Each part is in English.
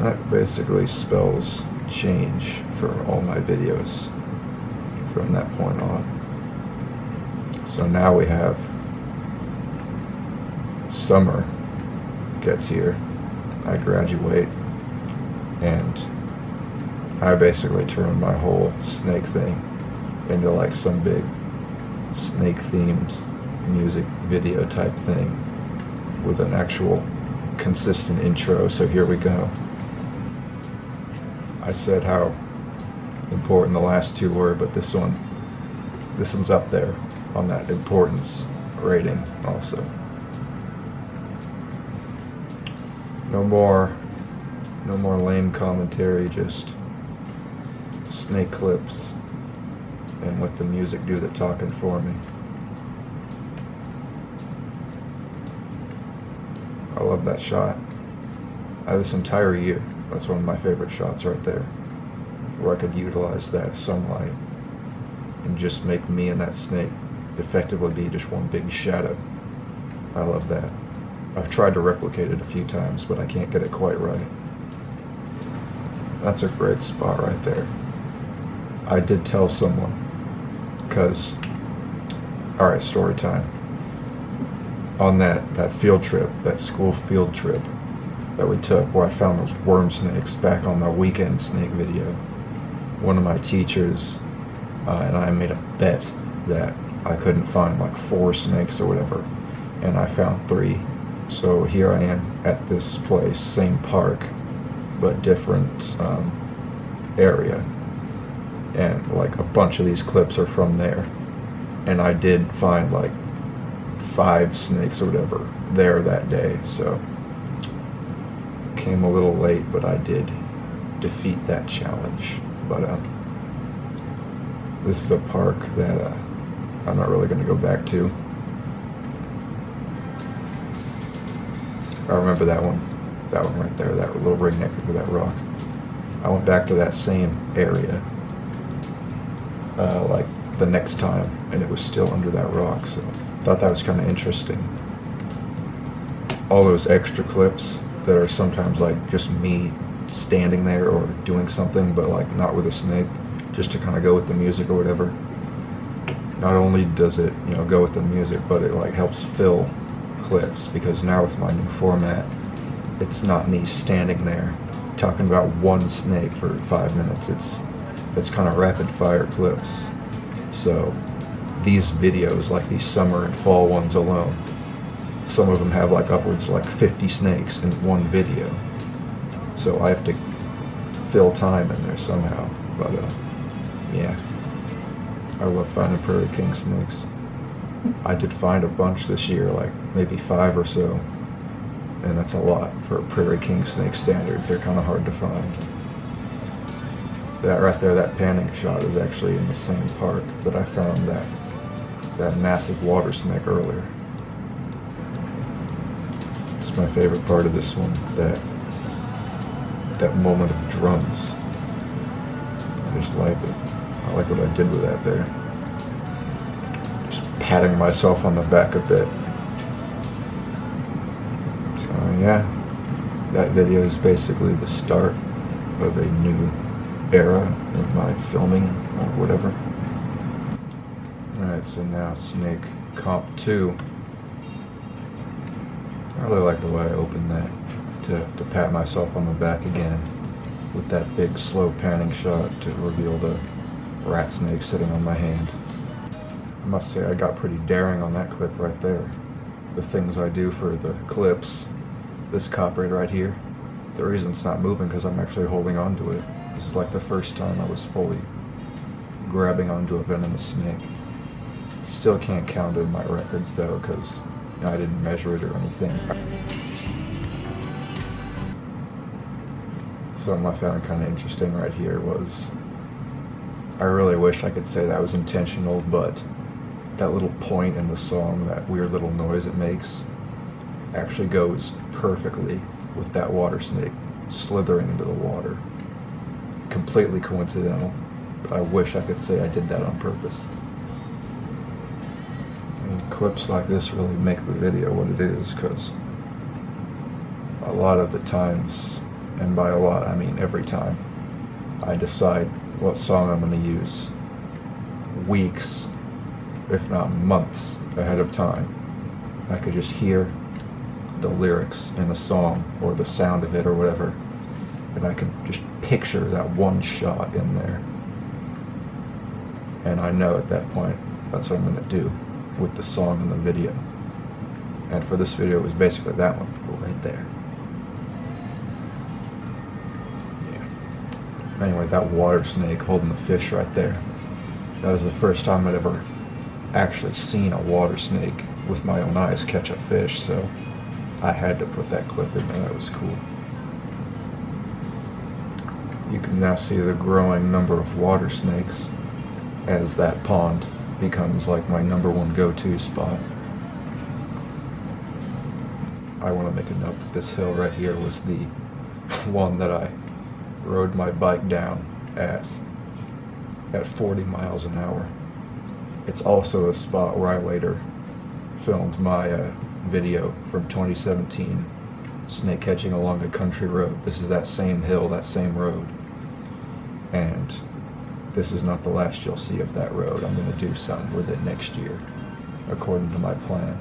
That basically spells change for all my videos from that point on. So now we have summer gets here, I graduate, and I basically turn my whole snake thing into like some big snake themed music video type thing with an actual consistent intro. So here we go. I said how important the last two were, but this one's up there on that importance rating also. No more lame commentary, just snake clips and let the music do the talking for me. I love that shot. This entire year, that's one of my favorite shots right there, where I could utilize that sunlight and just make me and that snake effectively be just one big shadow. I love that. I've tried to replicate it a few times, but I can't get it quite right. That's a great spot right there. I did tell someone, because, alright, story time. On that field trip, that school field trip that we took, where I found those worm snakes back on the weekend snake video, one of my teachers and I made a bet that I couldn't find like 4 snakes or whatever, and I found 3. So here I am at this place, same park, but different area, and like a bunch of these clips are from there, and I did find like 5 snakes or whatever there that day. So came a little late, but I did defeat that challenge. But this is a park that I'm not really going to go back to. I remember that one right there, that little ringneck over that rock. I went back to that same area like the next time, and it was still under that rock, so I thought that was kind of interesting. All those extra clips that are sometimes like just me standing there or doing something, but like not with a snake, just to kind of go with the music or whatever. Not only does it, go with the music, but it like helps fill clips, because now with my new format, it's not me standing there talking about one snake for 5 minutes. It's kind of rapid fire clips. So these videos, like these summer and fall ones alone, some of them have like upwards of like 50 snakes in one video. So I have to fill time in there somehow. But yeah, I love finding prairie king snakes. I did find a bunch this year, like maybe 5 or so, and that's a lot for prairie king snake standards. They're kind of hard to find. That right there, that panning shot is actually in the same park that I found that massive water snake earlier. It's my favorite part of this one, that moment of drums. I just like it. I like what I did with that there. Just patting myself on the back a bit. So yeah, that video is basically the start of a new era in my filming or whatever. Alright, so now Snake Comp 2. I really like the way I opened that, to pat myself on the back again with that big slow panning shot to reveal the rat snake sitting on my hand. I must say I got pretty daring on that clip right there. The things I do for the clips, this copperhead right here, the reason it's not moving because I'm actually holding on to it. This is like the first time I was fully grabbing onto a venomous snake. Still can't count it in my records though, because I didn't measure it or anything. Something I found kind of interesting right here was, I really wish I could say that was intentional, but that little point in the song, that weird little noise it makes, actually goes perfectly with that water snake slithering into the water. Completely coincidental, but I wish I could say I did that on purpose. I mean, clips like this really make the video what it is, because a lot of the times, and by a lot I mean every time, I decide what song I'm going to use weeks, if not months ahead of time. I could just hear the lyrics in a song or the sound of it or whatever, and I can just picture that one shot in there. And I know at that point that's what I'm going to do with the song and the video. And for this video, it was basically that one right there. Yeah. Anyway, that water snake holding the fish right there. That was the first time I'd ever actually seen a water snake with my own eyes catch a fish, so I had to put that clip in there. That was cool. You can now see the growing number of water snakes as that pond becomes like my #1 go-to spot. I want to make a note that this hill right here was the one that I rode my bike down at 40 miles an hour. It's also a spot where I later filmed my video from 2017, snake catching along a country road. This is that same hill, that same road. And this is not the last you'll see of that road. I'm going to do something with it next year, according to my plan.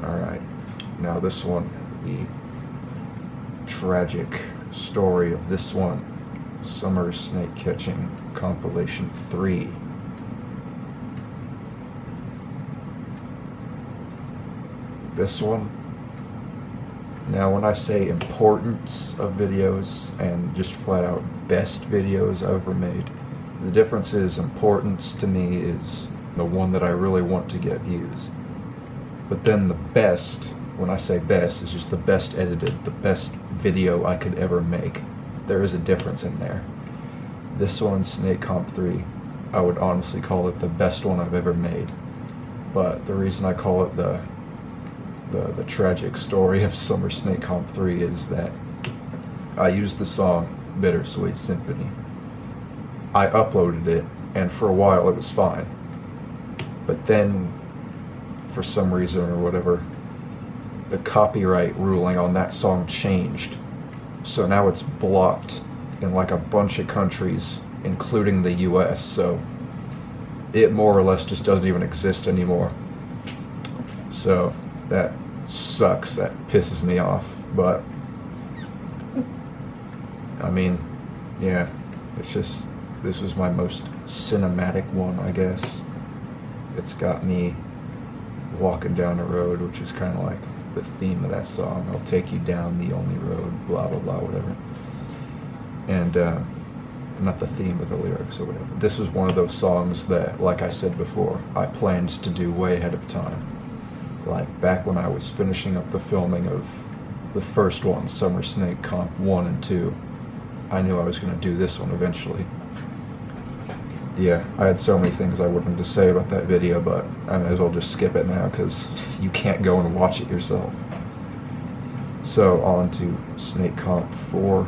Alright, now this one, the tragic story of this one, Summer Snake Catching Compilation 3. This one, now when I say importance of videos and just flat out best videos I've ever made, the difference is importance to me is the one that I really want to get views. But then the best, when I say best, is just the best edited, the best video I could ever make. There is a difference in there. This one, Snake Comp 3, I would honestly call it the best one I've ever made. But the reason I call it the tragic story of Summer Snake Comp 3 is that I used the song Bittersweet Symphony. I uploaded it, and for a while it was fine. But then, for some reason or whatever, the copyright ruling on that song changed. So now it's blocked in like a bunch of countries, including the US, so it more or less just doesn't even exist anymore. So that sucks, that pisses me off, but I mean, yeah, it's just, this was my most cinematic one, I guess. It's got me walking down the road, which is kind of like the theme of that song. I'll take you down the only road, blah blah blah, whatever. And not the theme, but the lyrics or whatever. This was one of those songs that, like I said before, I planned to do way ahead of time. Like back when I was finishing up the filming of the first one, Summer Snake Comp 1 and 2, I knew I was going to do this one eventually. Yeah, I had so many things I wanted to say about that video, but I may as well just skip it now because you can't go and watch it yourself. So on to Snake Comp 4.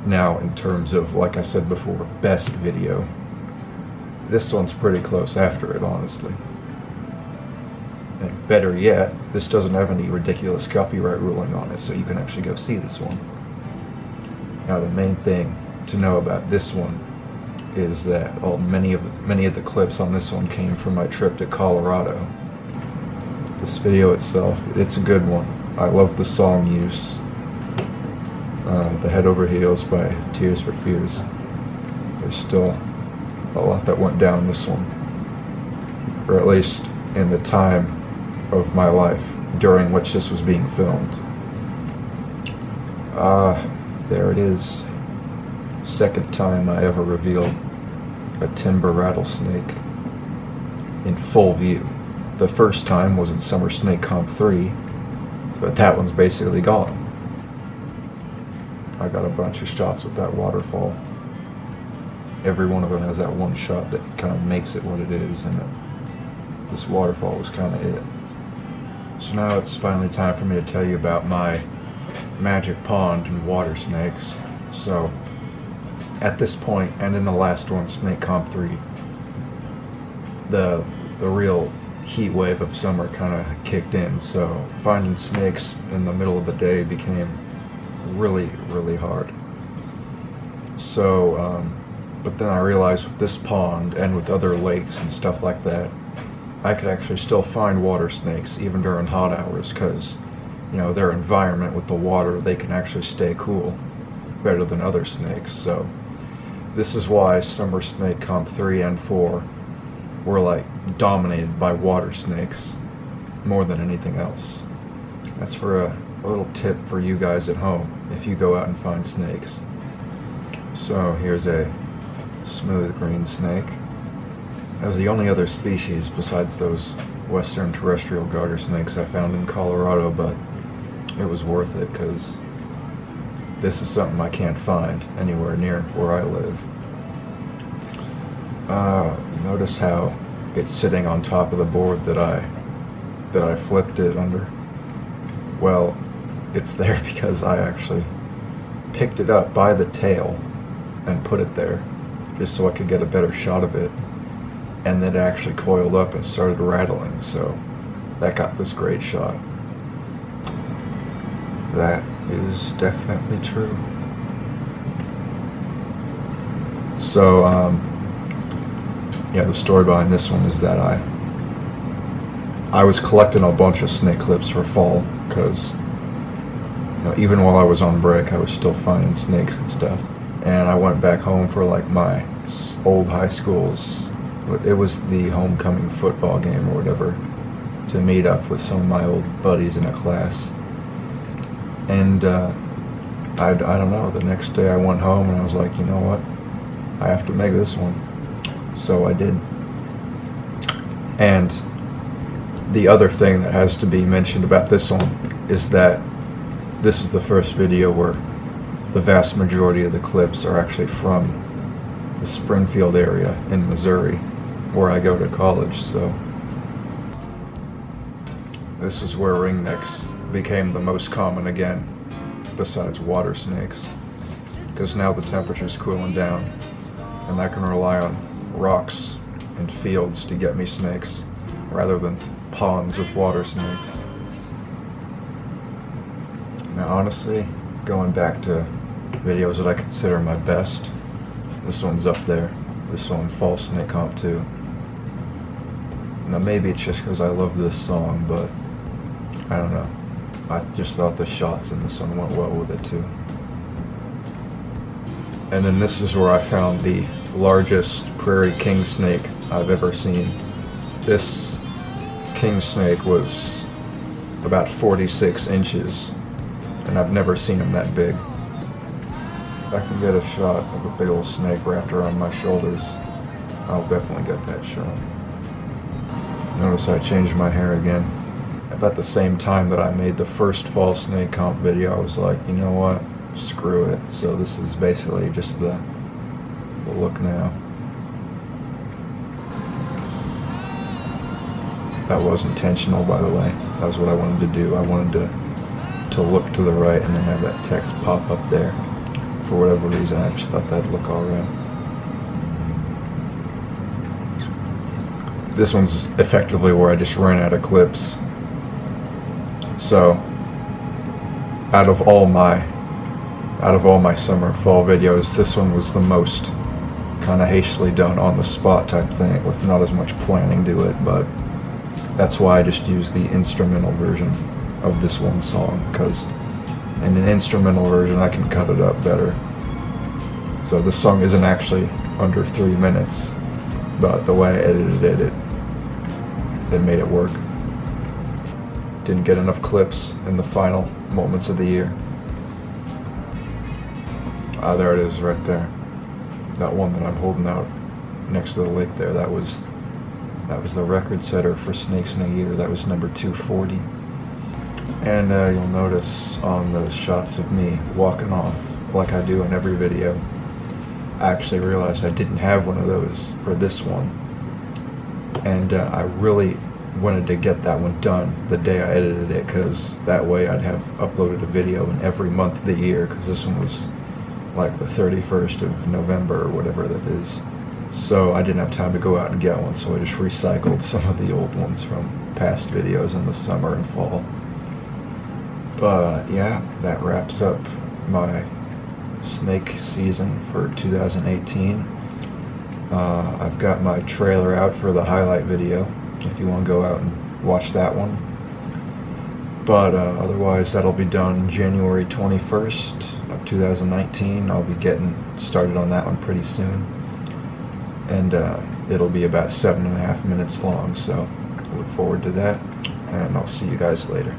Now, in terms of, like I said before, best video, this one's pretty close after it, honestly. And better yet, this doesn't have any ridiculous copyright ruling on it, so you can actually go see this one. Now, the main thing to know about this one is that many of the clips on this one came from my trip to Colorado. This video itself, it's a good one. I love the song use. The Head Over Heels by Tears for Fears. There's still a lot that went down this one, or at least in the time of my life during which this was being filmed. There it is. Second time I ever revealed a timber rattlesnake in full view. The first time was in Summer Snake Comp 3, but that one's basically gone. I got a bunch of shots with that waterfall. Every one of them has that one shot that kind of makes it what it is, and this waterfall was kind of it. So now it's finally time for me to tell you about my magic pond and water snakes. So at this point, and in the last one, Snake Comp 3, the real heat wave of summer kind of kicked in, so finding snakes in the middle of the day became really, really hard. So, but then I realized with this pond and with other lakes and stuff like that, I could actually still find water snakes even during hot hours, because, you know, their environment with the water, they can actually stay cool better than other snakes. So this is why Summer Snake Comp 3 and 4 were like dominated by water snakes more than anything else. That's for a little tip for you guys at home if you go out and find snakes. So here's a smooth green snake. That was the only other species besides those western terrestrial garter snakes I found in Colorado, but it was worth it because this is something I can't find anywhere near where I live. Notice how it's sitting on top of the board that I flipped it under. Well, it's there because I actually picked it up by the tail and put it there just so I could get a better shot of it, and then it actually coiled up and started rattling, so that got this great shot. That is definitely true. So, yeah, the story behind this one is that I was collecting a bunch of snake clips for fall, because, you know, even while I was on break, I was still finding snakes and stuff. And I went back home for like my old high school's, it was the homecoming football game or whatever, to meet up with some of my old buddies in a class. And I don't know, the next day I went home and I was like, you know what, I have to make this one. So I did. And the other thing that has to be mentioned about this one is that this is the first video where the vast majority of the clips are actually from the Springfield area in Missouri, where I go to college. So this is where ringnecks became the most common again, besides water snakes, because now the temperature's cooling down and I can rely on rocks and fields to get me snakes rather than ponds with water snakes. Now honestly, going back to videos that I consider my best, this one's up there. This one, Fall Snake Comp 2. Now maybe it's just because I love this song, but I don't know. I just thought the shots in this one went well with it too. And then this is where I found the largest prairie king snake I've ever seen. This king snake was about 46 inches, and I've never seen him that big. If I can get a shot of a big old snake wrapped around my shoulders, I'll definitely get that shot. Notice I changed my hair again. About the same time that I made the first Fall Snake Comp video, I was like, you know what, screw it. So this is basically just the look now. That was intentional, by the way. That was what I wanted to do. I wanted to look to the right and then have that text pop up there. For whatever reason, I just thought that'd look alright. This one's effectively where I just ran out of clips. So, out of all my summer and fall videos, this one was the most kind of hastily done on the spot type thing with not as much planning to it, but that's why I just used the instrumental version of this one song, because in an instrumental version I can cut it up better. So this song isn't actually under 3 minutes, but the way I edited it, it made it work. Didn't get enough clips in the final moments of the year. Ah, there it is right there. That one that I'm holding out next to the lake there, that was the record setter for snakes in a year. That was number 240. And you'll notice on those shots of me walking off, like I do in every video, I actually realized I didn't have one of those for this one. And I really wanted to get that one done the day I edited it, because that way I'd have uploaded a video in every month of the year, because this one was like the 31st of November or whatever that is. So I didn't have time to go out and get one, so I just recycled some of the old ones from past videos in the summer and fall. But yeah, that wraps up my snake season for 2018. I've got my trailer out for the highlight video if you want to go out and watch that one. But otherwise, that'll be done January 21st of 2019. I'll be getting started on that one pretty soon. And it'll be about 7.5 minutes long, so I look forward to that. And I'll see you guys later.